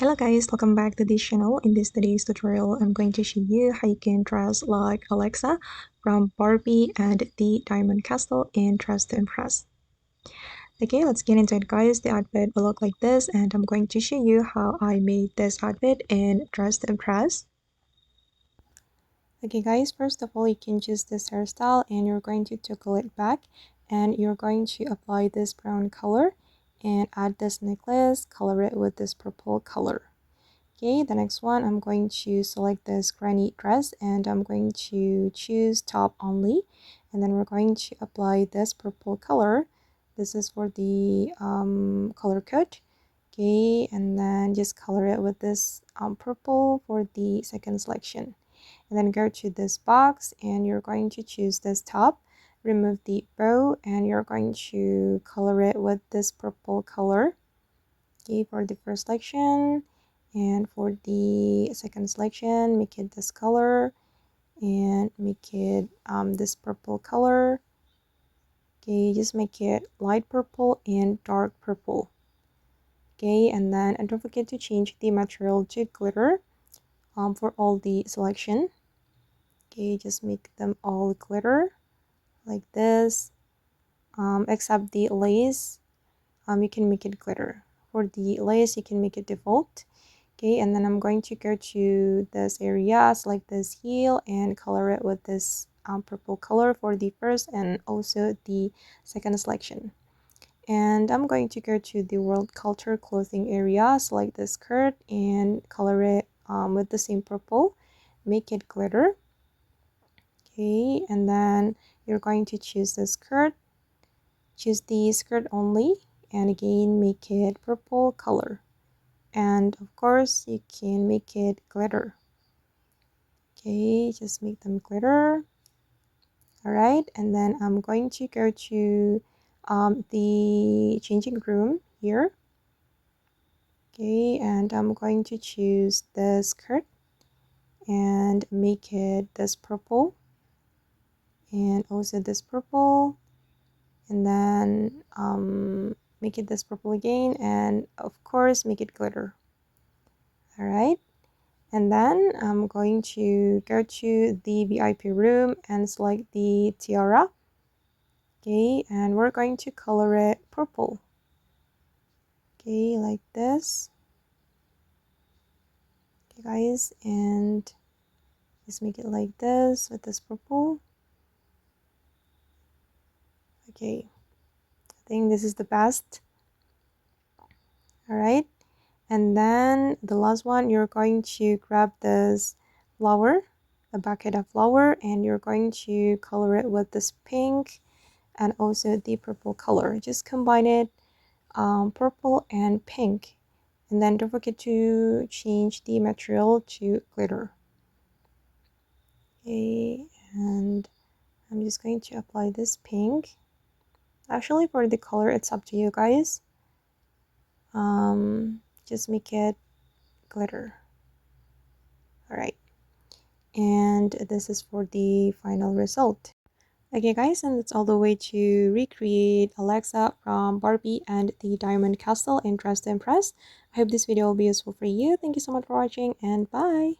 Hello guys, welcome back to this channel. In this today's tutorial, I'm going to show you how you can dress like Alexa from Barbie and the Diamond Castle in Dress to Impress. Okay, let's get into it guys. The outfit will look like this and I'm going to show you how I made this outfit in Dress to Impress. Okay guys, first of all, you can choose this hairstyle and you're going to toggle it back and you're going to apply this brown color and add this necklace, color it with this purple color. Okay, the next one, I'm going to select this granny dress and I'm going to choose top only. And then we're going to apply this purple color. This is for the color code. Okay, and then just color it with this purple for the second selection. And then go to this box and you're going to choose this top. Remove the bow and you're going to color it with this purple color. Okay, for the first selection. And for the second selection, make it this color and make it this purple color. Okay, just make it light purple and dark purple. Okay, and then don't forget to change the material to glitter for all the selection. Okay, just make them all glitter like this, except the lace. You can make it glitter. For the lace, you can make it default. Okay, and then I'm going to go to this area, select this heel and color it with this purple color for the first and also the second selection. And I'm going to go to the world culture clothing area, select this skirt and color it with the same purple, make it glitter. Okay, and then you're going to choose the skirt, choose the skirt only, and again make it purple color. And of course you can make it glitter. Okay, just make them glitter. All right, and then I'm going to go to the changing room here. Okay, and I'm going to choose the skirt and make it this purple and also this purple, and then make it this purple again, and of course make it glitter. All right, and then I'm going to go to the VIP room and select the tiara. Okay, and we're going to color it purple. Okay, like this. Okay guys, and just make it like this with this purple. Okay, I think this is the best. All right, and then the last one, you're going to grab this flower, a bucket of flower, and you're going to color it with this pink and also the purple color. Just combine it, purple and pink, and then don't forget to change the material to glitter. Okay, and I'm just going to apply this pink. Actually, for the color, it's up to you guys. Just make it glitter. All right, and this is for the final result. Okay guys, and that's all the way to recreate Alexa from Barbie and the Diamond Castle in Dress to Impress. I hope this video will be useful for you. Thank you so much for watching and bye!